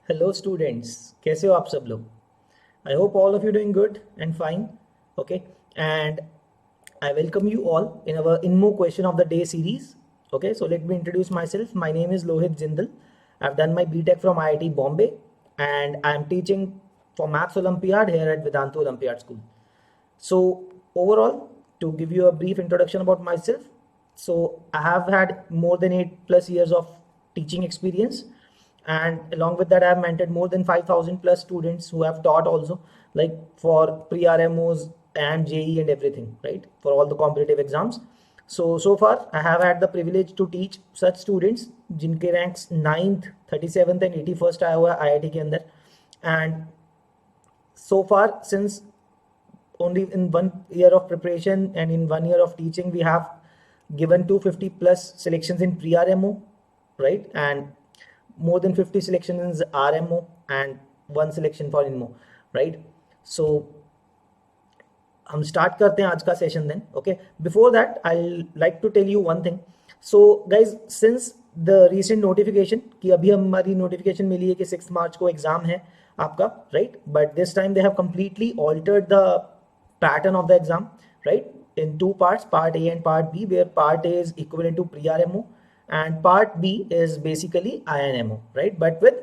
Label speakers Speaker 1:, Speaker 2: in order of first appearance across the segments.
Speaker 1: Hello students, कैसे हो आप सब लोग? I hope all of you doing good and fine. Okay, and I welcome you all in our InMo question of the day series. Okay, so let me introduce myself. My name is Lohit Jindal. I've done my BTech from IIT Bombay and I'm teaching for Maths Olympiad here at Vedanta Olympiad School. So overall, to give you a brief introduction about myself, so I have had more than 8+ years of teaching experience, and along with that I have mentored more than 5,000 plus students who have taught also, like for pre-RMOs and JE and everything, right, for all the competitive exams. So far I have had the privilege to teach such students जिनके ranks 9th 37th and 81st आया हुआ है IIT के अंदर. And so far, since only in 1 year of preparation and in 1 year of teaching, we have given 250 plus selections in pre-RMO, right, and more than 50 selections in RMO and 1 selection for INMO, right. So हम start करते हैं आज का session then. Okay, before that I like to tell you one thing. So guys, since the recent notification कि अभी हमारी notification मिली है कि 6 मार्च को एग्जाम है आपका, right, but this time they have completely altered the pattern of the exam, right, in two parts, part A and part B, where part A is equivalent to pre-RMO and part B is basically INMO, right, but with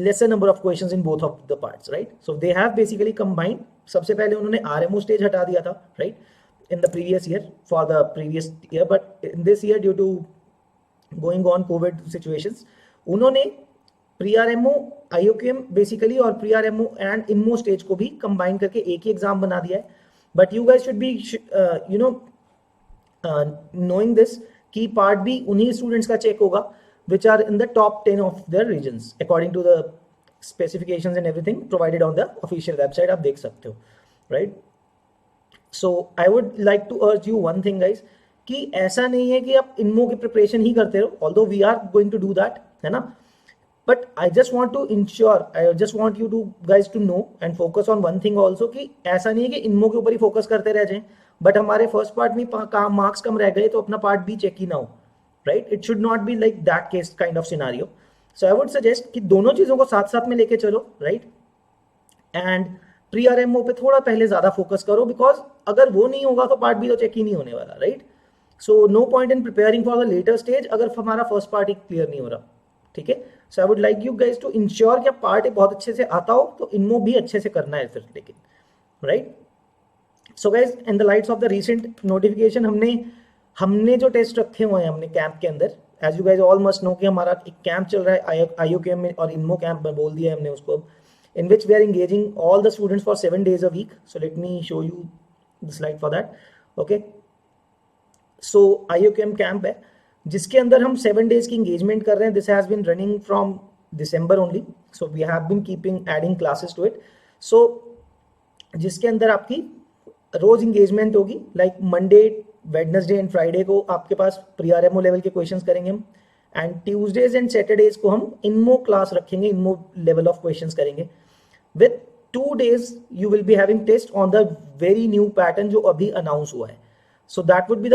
Speaker 1: lesser number of questions in both of the parts, right. So they have basically combined. सबसे पहले उन्होंने RMO stage हटा दिया था, right, in the previous year for the previous year, but in this year due to going on COVID situations उन्होंने pre RMO IOQM basically और pre RMO and INMO stage को भी कंबाइन करके एक ही exam बना दिया है. But you guys should be you know knowing this कि पार्ट बी उन्हीं स्टूडेंट्स का चेक होगा which are in the top 10 of their regions according to the specifications and everything provided on the official website. आप देख सकते हो, right. So I would like to urge you one thing guys, कि ऐसा नहीं है कि आप इनमो की प्रिपरेशन ही करते रहो, although we are going to do that, है ना, but I just want to ensure, I just want you to guys to know and focus on one thing also, कि ऐसा नहीं है कि इनमो के ऊपर ही फोकस करते रह जाएं बट हमारे फर्स्ट पार्ट में मार्क्स कम रह गए तो अपना पार्ट भी चेक ही ना हो, right. It should not be like that case kind of scenario. So I would suggest कि दोनों चीजों को साथ साथ में लेके चलो, राइट, एंड प्री आरएमओ पे थोड़ा पहले ज्यादा फोकस करो, बिकॉज अगर वो नहीं होगा तो पार्ट बी तो चेक ही नहीं होने वाला, right. So no point in preparing for the latter stage अगर हमारा फर्स्ट पार्ट ही क्लियर नहीं हो रहा, ठीक है. So I would like you guys to ensure कि पार्ट बहुत अच्छे से आता हो तो इनमो भी अच्छे से करना है फिर, लेकिन, right. So guys, in the lights off the recent notification हमने जो टेस्ट रखे हुए हैं हमने कैंप के अंदर, as you guys all must know कि हमारा एक कैंप चल रहा है IOQM में और इनमो कैंप में बोल दिया है हमने उसको, in which we are engaging all the students for 7 days a week. So let me show you the slide for that. Okay, so IOQM camp है जिसके अंदर हम 7 days की engagement कर रहे हैं. This has been running from December only, so we have been adding classes to it. So जिसके अंदर आपकी रोज इंगेजमेंट होगी, like Monday, Wednesday and Friday को आपके पास प्री आरएमओ लेवल के क्वेश्चंस करेंगे हम, एंड ट्यूसडेज एंड सैटरडेज को हम इनमो क्लास रखेंगे, इनमो लेवल ऑफ क्वेश्चंस करेंगे. With 2 days you will be having test on the very new pattern जो अभी अनाउंस हुआ है. So that would be the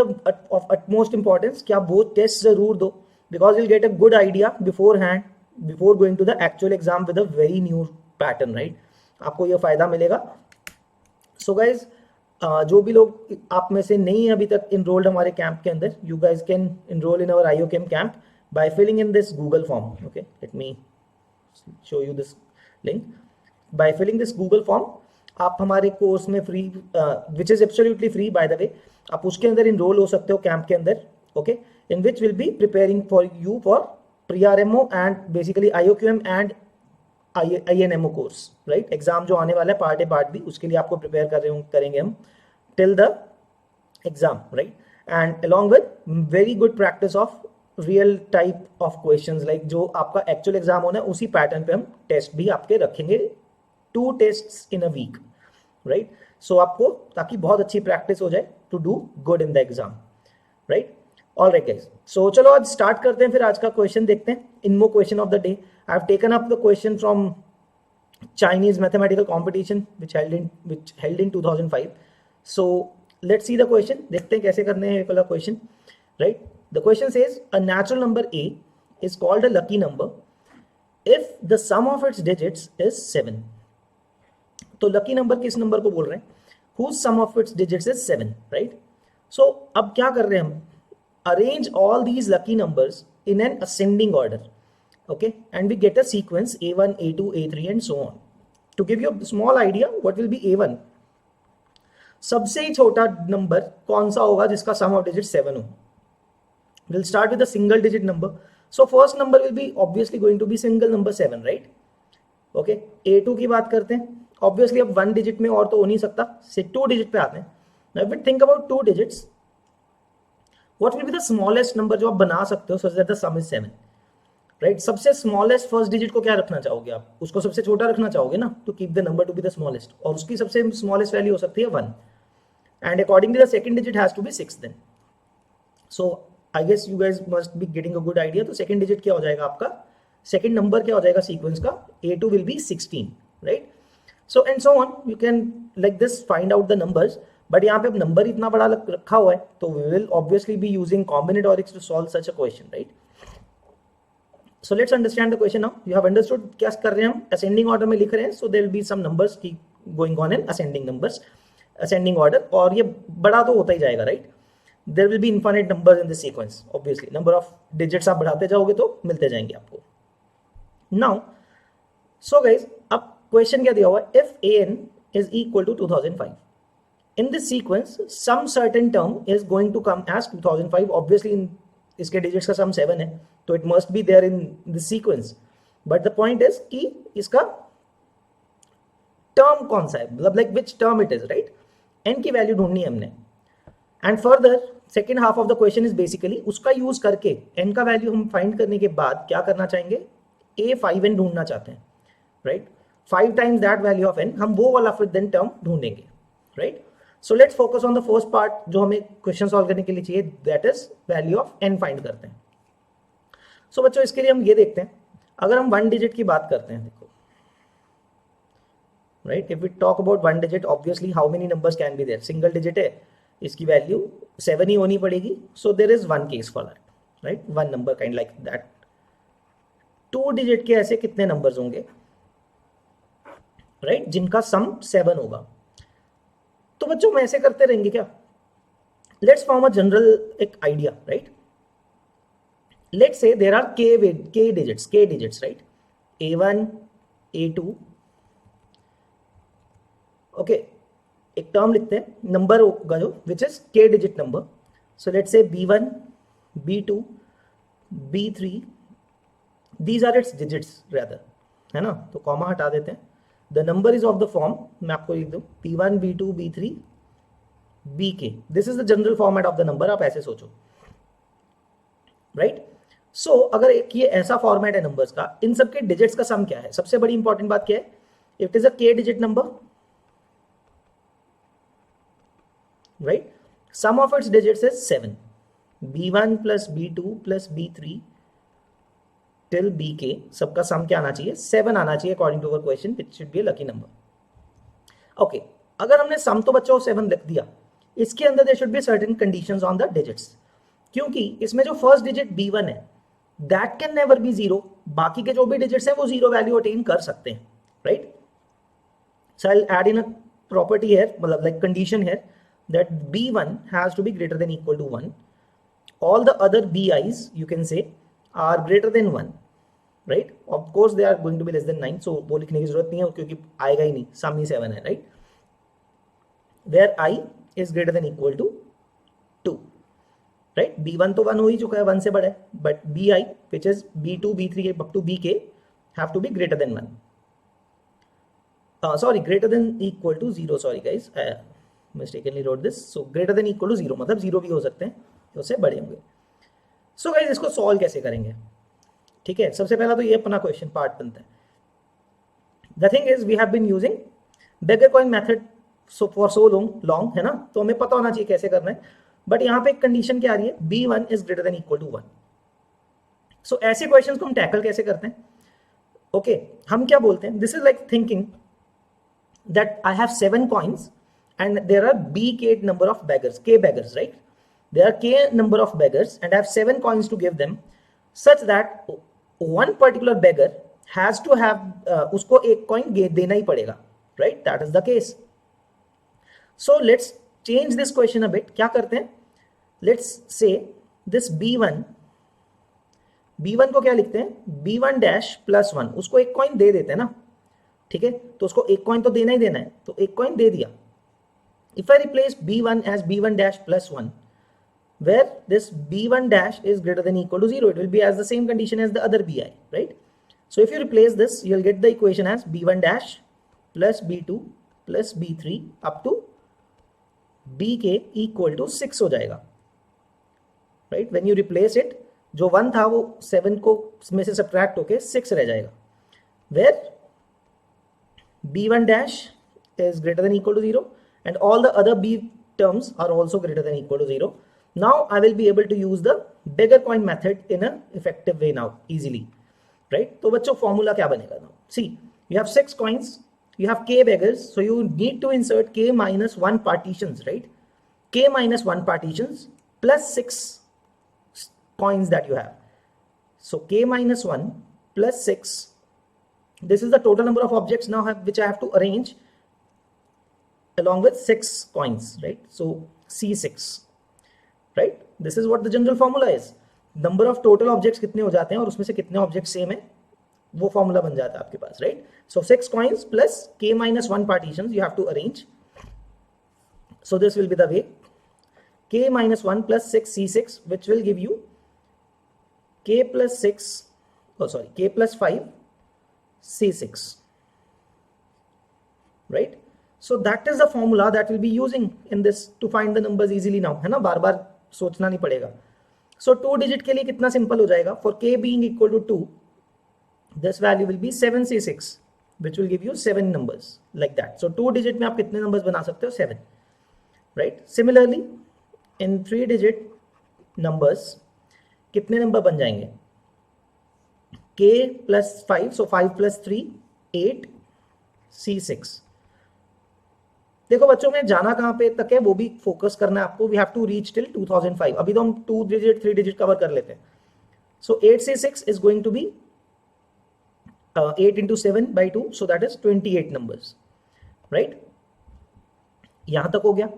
Speaker 1: of utmost importance कि आप वो टेस्ट जरूर दो, because you'll get a good idea beforehand before going to the actual exam with a very new pattern, right. आपको ये फायदा मिलेगा. सो गाइज, जो भी लोग आप में से नहीं है अभी तक इनरोल्ड हमारे कैंप के अंदर, you guys can enroll in our IOQM camp by filling in this Google form. Okay, let me show you this link. By filling this Google form आप हमारे कोर्स में free, which is absolutely free by the way, आप उसके अंदर enrol हो सकते हो camp के अंदर. Okay, in which will be preparing for you for pre RMO and basically IOQM and INMO course, right. Exam जो आने वाला है पार्ट ए पार्ट बी, उसके लिए आपको प्रिपेयर करेंगे हम till the exam, right. And along with very good practice of real type of questions, like जो आपका एक्चुअल एग्जाम होना है उसी पैटर्न पे हम टेस्ट भी आपके रखेंगे, 2 tests in a week, right. So आपको ताकि बहुत अच्छी प्रैक्टिस हो जाए to do good in the exam, right. All right guys, so चलो आज स्टार्ट करते हैं, फिर आज का क्वेश्चन देखते हैं. INMO question of the day. I have taken up the question from Chinese mathematical competition which held in 2005. So let's see the question. देखते हैं कैसे करने हैं ये वाला question, right. The question says a natural number A is called a lucky number if the sum of its digits is 7. तो lucky number किस number को बोल रहे हैं? whose sum of its digits is 7, right? So अब क्या कर रहे हैं हम? Arrange all these lucky numbers in an ascending order, okay, and we get a sequence A1, A2, A3 and so on. To give you a small idea what will be A1, सबसे ही छोटा number कौन सा होगा जिसका सम of digit 7 हो? We'll start with a single digit number. So first number will be obviously going to be single number 7, right? Okay. A2 की बात करते हैं. Obviously अब 1 digit में और तो हो नहीं सकता, से 2 digit पे आते हैं. Now if we think about 2 digits, what will be the smallest number जो आप बना सकते हो such that the sum is 7, right? सबसे smallest first digit को क्या रखना चाहोगे आप? उसको सबसे छोटा रखना चाहोगे ना, to keep the number to be the smallest. और उसकी सबसे smallest value हो सकती है 1. And accordingly the second digit has to be 6 then. So I guess you guys must be getting a good idea. तो second digit क्या हो जाएगा आपका? Second number क्या हो जाएगा sequence का? A2 will be 16, right? So and so on. You can like this find out the numbers. But यहाँ पे अब number इतना बड़ा रखा हुआ है, तो we will obviously be using combinatorics to solve such a question, right? So let's understand the question now. You have understood क्या कर रहे हैं हम? Ascending order में लिख रहे हैं. So there will be some numbers keep going on in ascending numbers, ascending order. और ये बड़ा तो होता ही जाएगा, right? There will be infinite numbers in this sequence. Obviously, number of digits आप बढ़ाते जाओगे तो मिलते जाएंगे आपको. Now, so guys, अब question क्या दिया हुआ है? If an is equal to 2005, in this sequence, some certain term is going to come as 2005. Obviously, in इसके digits का sum 7 है, तो it must be there in this sequence. But the point is कि इसका term कौन सा है? मतलब like which term it is, right? n की value ढूंढनी है हमने. And further, second half of the question is basically उसका यूज करके n का वैल्यू हम फाइंड करने के बाद क्या करना चाहेंगे? A5n ढूंढना चाहते हैं, right? 5 times that value of n, हम वो वाला फिर देन टर्म ढूंढेंगे, right? So let's focus on the first part जो हमें क्वेश्चन सॉल्व करने के लिए चाहिए, that is value of n find करते हैं. सो बच्चों इसके लिए हम ये देखते हैं, अगर हम 1 डिजिट की बात करते हैं, देखो, right? If we talk about 1 digit, obviously how many numbers can be there? Single digit है, इसकी वैल्यू 7 ही होनी पड़ेगी. So there is one case for that, right? One number kind like that. 2 digit के ऐसे कितने नंबर्स होंगे, right, जिनका सम 7 होगा? तो बच्चों हम ऐसे करते रहेंगे क्या? लेट्स फॉर्म अ जनरल एक idea, right? Let's say there are k digits, right? A1, A2, okay. एक टर्म लिखते हैं, नंबर होगा जो which is k digit number. So let's say B1, B2, B3, these are its digits rather, है ना? तो comma हटा देते हैं. The number is of the form, मैं आपको लिख दूं, P1, B2, B3, BK. This is the general format of the number. आप ऐसे सोचो, राइट? सो अगर ये ऐसा फॉर्मेट है नंबर्स का, इन सबके डिजिट्स का सम क्या है? सबसे बड़ी इंपॉर्टेंट बात क्या है? It is a k digit number, right? Sum of its digits is 7. B1 plus B2 plus B3 till BK, सबका सम क्या आना चाहिए? 7 आना चाहिए according to our question, which should be a lucky number. Okay, अगर हमने सम तो बच्चों 7 लिख दिया, इसके अंदर there should be certain conditions on the digits, क्योंकि इसमें जो फर्स्ट डिजिट B1 है that can never be 0. बाकी के जो भी डिजिट्स हैं वो 0 वैल्यू अटेन कर सकते हैं, right? So I'll add in a property here, मतलब like condition here, that B1 has to be greater than equal to 1. All the other BIs, you can say, are greater than 1, right? Of course, they are going to be less than 9. So, वो लिखने की जरूरत नहीं है क्योंकि आएगा ही नहीं, सम ही 7 है, right? Where I is greater than equal to 2, right? B1 तो 1 हो ही चुका है, 1 से बड़ा है, but BI, which is B2, B3 up to BK, have to be greater than 1. Sorry, greater than equal to 0. Sorry guys. Mistakenly wrote this. So greater than equal to 0, मतलब 0 भी हो सकते हैं, उससे बड़े होंगे. So guys, इसको solve कैसे करेंगे? ठीक है, सबसे पहला तो ये अपना क्वेश्चन पार्ट बनता है. The thing is, we have been using beggar coin method for so long, है ना? तो हमें पता होना चाहिए कैसे करना है. बट यहाँ पे एक कंडीशन क्या आ रही है? B1 is greater than equal to 1. So ऐसे क्वेश्चंस को हम टैकल कैसे करते हैं? ओके, हम क्या बोलते हैं? This is like thinking that I have 7 coins and there are k number of beggars, right? There are k number of beggars and I have 7 coins to give them, such that one particular beggar has to have, उसको एक coin देना ही पड़ेगा, right? That is the case. So let's change this question a bit. क्या करते हैं, let's say this b1 को क्या लिखते हैं, b1 डैश प्लस 1, उसको एक कॉइन दे देते हैं ना, ठीक है? तो उसको एक कॉइन तो देना ही देना है, तो एक कॉइन दे दिया. If I replace b1 as b1 dash plus 1, where this b1 dash is greater than equal to 0, it will be as the same condition as the other bi, right? So if you replace this, you'll get the equation as b1 dash plus b2 plus b3 up to bk equal to 6 हो जाएगा, right? When you replace it, जो 1 था वो 7 को में से subtract होके 6 रह जाएगा, where b1 dash is greater than equal to 0 and all the other b terms are also greater than equal to 0. Now I will be able to use the beggar coin method in an effective way now easily, right? तो बच्चों formula क्या बनेगा now? See, you have 6 coins, you have k beggars, so you need to insert k minus 1 partitions, right? K minus 1 partitions plus 6 coins that you have. So k minus 1 plus 6, this is the total number of objects now which I have to arrange along with 6 coins, right? So C6, right? This is what the general formula is. Number of total objects कितने हो जाते हैं और उसमें से कितने objects same है, वो formula बन जाता है आपके पास, right? So 6 coins plus k minus 1 partitions you have to arrange. So this will be the way, k minus 1 plus 6 C6, which will give you k plus 5 C6, right? So that is the formula that we'll be using in this to find the numbers easily now, है ना? बार बार सोचना नहीं पड़ेगा. So 2 digit के लिए कितना simple हो जाएगा, for k being equal to 2, this value will be 7c6, which will give you 7 numbers like that. So 2 digit में आप कितने numbers बना सकते हो, 7, right? Similarly in 3 digit numbers कितने number बन जाएंगे, k plus 5, so 5 plus 3 8 c6. देखो बच्चों में जाना कहां पे तक है वो भी फोकस करना है आपको. We have to reach till 2005. अभी तो हम 2 डिजिट 3 डिजिट कवर कर लेते हैं. So 8c6 is going to be 8 into 7 by 2, so that is 28 numbers, right? यहां तक हो गया.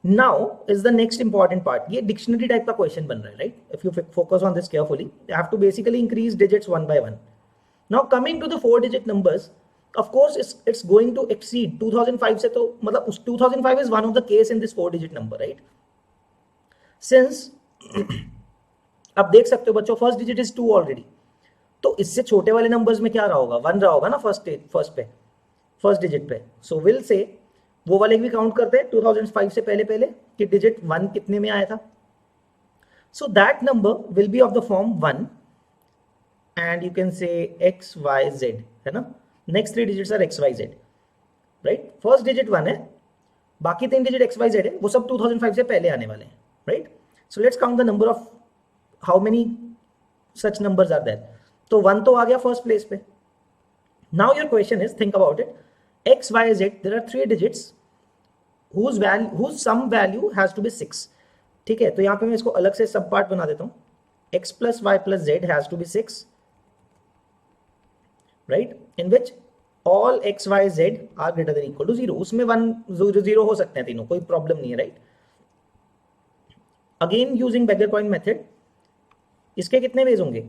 Speaker 1: Now is the next important part. ये डिक्शनरी टाइप का क्वेश्चन बन रहा है, right? If you focus on this carefully, you have to basically increase digits one by one. Now coming to the 4 digit numbers, of course it's going to exceed 2005 से, तो मतलब उस 2005 is one of the case in this 4 digit number, right? Since अब देख सकते हो बच्चों first digit is 2 already, तो इससे छोटे वाले नंबर्स में क्या रहा होगा, 1 रहा होगा ना फर्स्ट डिजिट पे. सो विल से वो वाले भी काउंट करते हैं 2005 से पहले कि डिजिट 1 कितने में आया था. So that number will be of the form 1 and you can say XYZ, है ना? Next 3 digits are XYZ, right? First digit 1 है, बाकी 3 डिजिट XYZ है, वो सब 2005 से पहले आने वाले हैं, right? So let's count the number of how many such numbers are there. तो 1 तो आ गया फर्स्ट प्लेस पे. Now your question is, think about it, XYZ, there are 3 digits whose sum value has to be 6. ठीक है, तो यहाँ पे मैं इसको अलग से सब पार्ट बना देता हूँ. X plus Y plus Z has to be 6, right? In which all X, Y, Z are greater than equal to 0. उसमें 1 0 हो सकते हैं तीनों, कोई प्रॉब्लम नहीं है, राइट? अगेन यूजिंग बेगर कॉइन मेथड, इसके कितने वेज होंगे,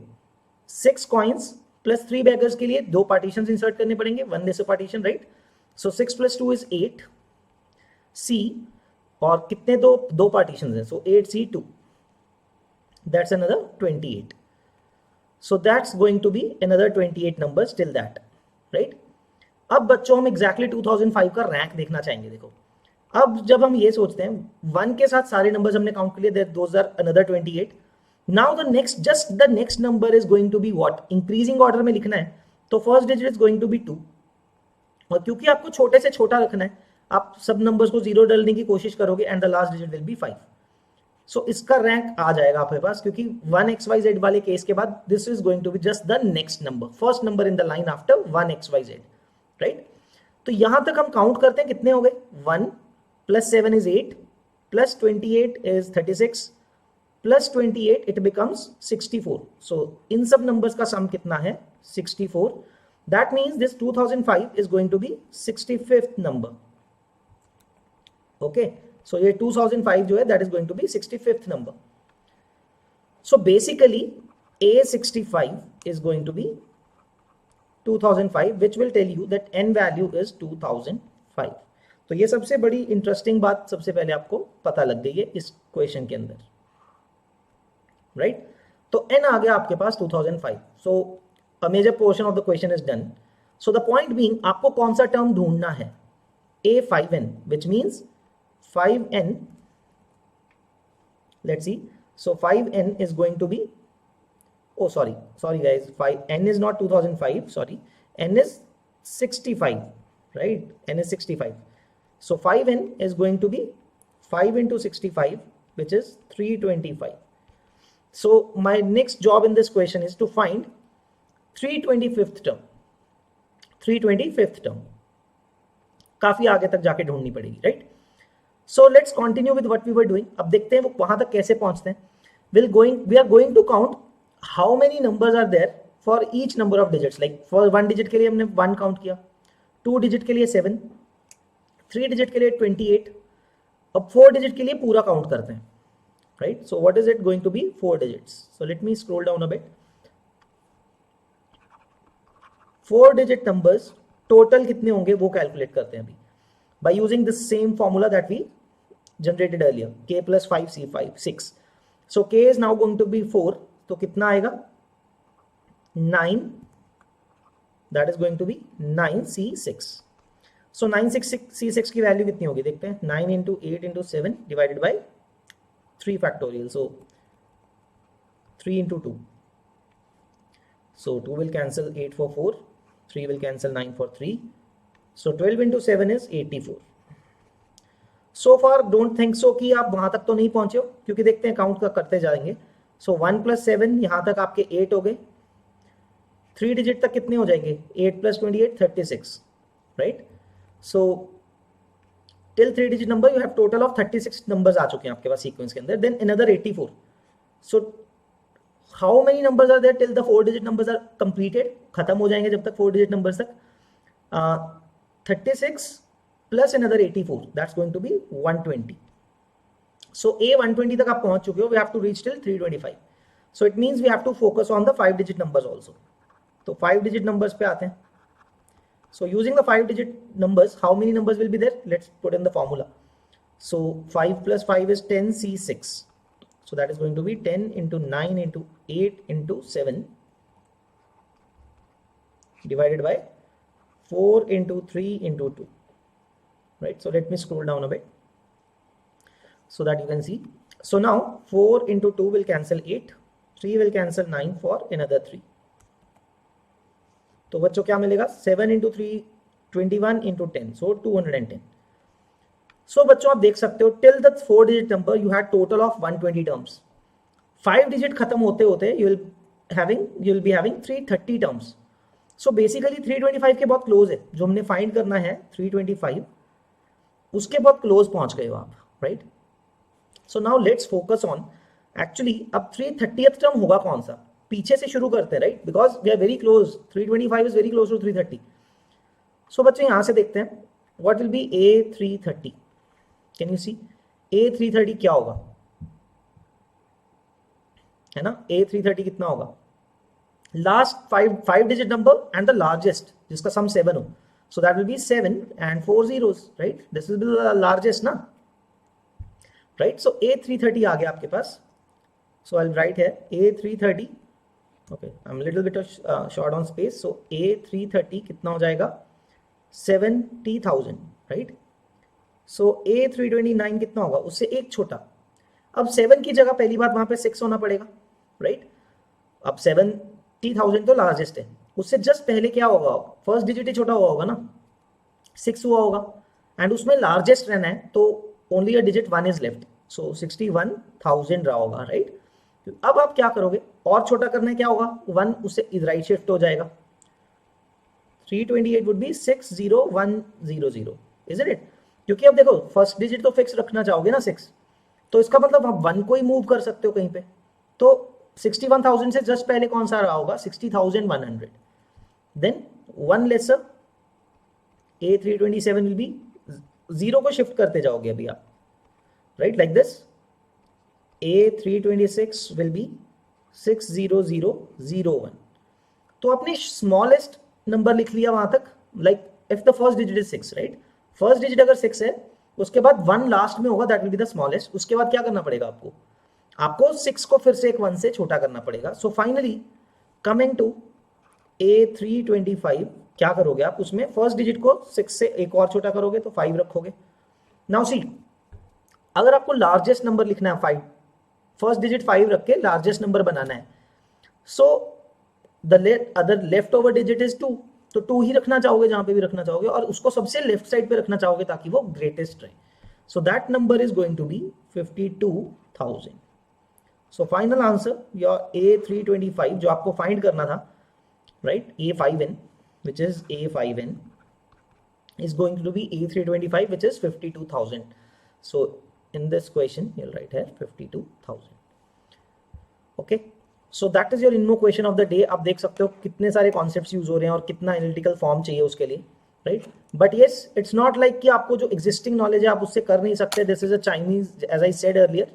Speaker 1: 6 कॉइन्स प्लस 3 बेगर्स के लिए 2 पार्टीशंस इंसर्ट करने पड़ेंगे, 1 decimal partition, right? So 6 plus 2 is 8 C, और कितने दो पार्टीशंस हैं, सो 8C2, that's another 28. So that's going to be another 28 numbers till that, right? अब बच्चों हम exactly 2005 का रैंक देखना चाहेंगे. देखो अब जब हम ये सोचते हैं 1 के साथ सारे नंबर्स हमने काउंट कर लिए, those are another 28. Now the next number is going to be what? Increasing order में लिखना है, तो first digit is going to be 2, और क्योंकि आपको छोटे से छोटा रखना है, आप सब नंबर्स को 0 डालने की कोशिश करोगे and the last digit will be 5. सो इसका रैंक आ जाएगा आपके पास, क्योंकि 1XYZ वाले केस के बाद this is going to be just the next number, first number in the line after 1XYZ, right? तो यहां तक हम काउंट करते हैं, कितने हो गए, 1 plus 7 is 8 plus 28 is 36 plus 28 it becomes 64. So इन सब नंबर्स का सम कितना है 64. That means this 2005 is going to be 65th number. Okay, so ये 2005 जो है that is going to be 65th number. So basically A65 is going to be 2005 which will tell you that n value is 2005. तो ये सबसे बड़ी interesting बात सबसे पहले आपको पता लग गई है इस क्वेश्चन के अंदर, राइट? तो n आ गया आपके पास 2005. So a major portion of the question is done. So the point being आपको कौन सा टर्म ढूंढना है, A5n which means 5n. Let's see. So 5n is going to be, oh sorry guys, 5n is not 2005, sorry, n is 65, right? N is 65. So 5n is going to be 5 into 65 which is 325. So my next job in this question is to find 325th term. 325th term काफी आगे तक जाके ढूंढनी पड़ेगी, right? So let's continue with what we were doing. अब देखते हैं वो वहां तक कैसे पहुंचते हैं. We are going to count how many numbers are there for each number of digits. Like for 1 digit के लिए हमने 1 काउंट किया, 2 digit के लिए 7, 3 digit के लिए 28. अब 4 digit के लिए पूरा काउंट करते हैं, right? So what is it going to be? 4 digits. So let me scroll down a bit. 4 digit numbers total कितने होंगे वो कैलकुलेट करते हैं अभी by using the same formula that we generated earlier, k plus 5c5 6. So k is now going to be 4. तो कितना आएगा 9. That is going to be 9c6. So 9c6 की वैल्यू कितनी होगी देखते हैं. 9 into 8 into 7 divided by 3 factorial. So 3 into 2. So 2 will cancel 8 for 4, 3 will cancel 9 for 3. So 12 into 7 is 84. So far don't think so कि आप वहां तक तो नहीं पहुंचे हो, क्योंकि देखते हैं काउंट करते जाएंगे. सो 1 + 7 यहां तक आपके 8 हो गए. 3 डिजिट तक कितने हो जाएंगे 8 + 28 36, right? So till 3 digit number you have total of 36 numbers आ चुके हैं आपके पास सीक्वेंस के अंदर. Then another 84. So how many numbers are there till the 4 digit numbers are completed? खत्म हो जाएंगे जब तक 4 डिजिट नंबर्स तक. 36 plus another 84, that's going to be 120. So A 120 तक आप पहुंच चुके हो. We have to reach till 325. So it means we have to focus on the 5 digit numbers also. तो 5 digit numbers पे आते हैं. So using the 5 digit numbers, how many numbers will be there? Let's put in the formula. So 5 plus 5 is 10c6. So that is going to be 10 into 9 into 8 into 7 divided by 4 into 3 into 2. Right? So let me scroll down a bit so that you can see. So now 4 into 2 will cancel 8, 3 will cancel 9 for another 3. तो बच्चों क्या मिलेगा 7 into 3 21 into 10, so 210. So बच्चों आप देख सकते हो till the 4 digit number you had total of 120 terms. 5 digit खत्म होते होते you will be having 330 terms. So basically 325 के बहुत क्लोज है. जो हमने फाइंड करना है 325, उसके बहुत क्लोज पहुंच गए हो आप, right? So now let's focus on actually अब 330th term होगा कौन सा. पीछे से शुरू करते हैं, right? Because we are very close. 325 is very close to 330. So बच्चों यहां से देखते हैं what will be A330. Can you see A330 क्या होगा, है ना? A330 कितना होगा? Last 5 digit number and the largest जिसका सम 7 हो. So that will be 7 and 4 zeros, right? This will be the largest ना, राइट? सो A330 आ गया आपके पास. सो I will write here A330. Okay, I am little bit short on space. So A330 कितना हो जाएगा 70,000, right? सो A329 कितना होगा उससे एक छोटा. अब 7 की जगह पहली बात वहां पे 6 होना पड़ेगा, राइट? अब 70,000 तो लार्जेस्ट है, उससे जस्ट पहले क्या होगा, फर्स्ट डिजिट ही छोटा हुआ होगा ना, 6 हुआ होगा. एंड उसमें लार्जेस्ट रहना है तो only a digit 1 is left. So 61,000 रहा होगा, राइट? अब आप क्या करोगे, और छोटा करना है, क्या होगा 1 उससे राइट शिफ्ट हो जाएगा. 328 वुड बी 60100, इजंट इट? क्योंकि अब देखो फर्स्ट डिजिट तो फिक्स रखना चाहोगे ना 6, तो इसका मतलब आप 1 को ही मूव कर सकते हो कहीं पे। तो 61,000 से जस्ट पहले कौन सा रहा होगा? 60,100। Then 1 laser A327 will be 0 को शिफ्ट करते जाओगे अभी आप, right, like this. A326 will be 60001। तो आपने स्मॉलेस्ट नंबर लिख लिया वहां तक, like if the first digit is 6, right. First digit अगर 6 है, उसके बाद 1 लास्ट में होगा, that will be the smallest. उसके बाद क्या करना पड़ेगा आपको? आपको 6 को फिर से एक 1 से छोटा करना पड़ेगा। So finally coming to A325, क्या करोगे आप? उसमें फर्स्ट डिजिट को 6 से एक और छोटा करोगे तो 5 रखोगे। नाउ सी, अगर आपको लार्जेस्ट नंबर लिखना है 5, फर्स्ट डिजिट 5 रख के लार्जेस्ट नंबर बनाना है, so the other left over digit is 2, तो 2 ही रखना चाहोगे जहां पे भी रखना चाहोगे, और उसको सबसे लेफ्ट साइड पे रखना चाहोगे ताकि वो ग्रेटेस्ट रहे। So that number is going to be 52,000। So final answer your A325 जो आपको फाइंड करना था, right, A5n, which is A5n is going to be A325, which is 52,000. So in this question you'll write here 52,000. Okay, so that is your INMO question of the day. आप देख सकते हो कितने सारे कॉन्सेप्ट्स यूज हो रहे हैं और कितना एनालिटिकल फॉर्म चाहिए उसके लिए, right. But yes, it's not like कि आपको जो एग्जिस्टिंग नॉलेज है आप उससे कर नहीं सकते। This is a Chinese, as I said earlier,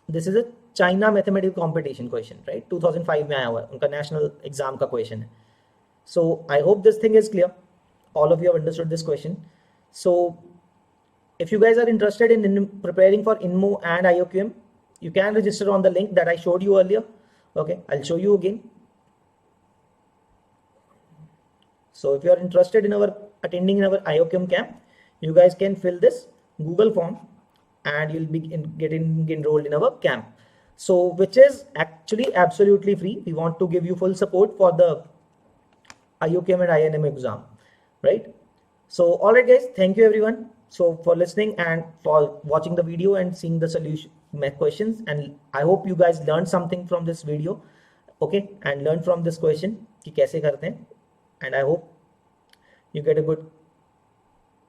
Speaker 1: this is a China mathematical competition question, right. 2005 में आया हुआ है, उनका नेशनल एग्जाम का क्वेश्चन है। So I hope this thing is clear. All of you have understood this question. So if you guys are interested in preparing for INMO and IOQM, you can register on the link that I showed you earlier. Okay, I'll show you again. So if you are interested in attending in our IOQM camp, you guys can fill this Google form and you'll be getting enrolled in our camp. So which is actually absolutely free. We want to give you full support for the IOQM and INM exam, right? So all right guys, thank you everyone so for listening and for watching the video and seeing the solution questions, and I hope you guys learned something from this video, okay, and learn from this question कि कैसे करते हैं, and I hope you get a good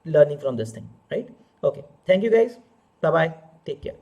Speaker 1: learning from this thing, right? Okay, thank you guys, bye bye, take care.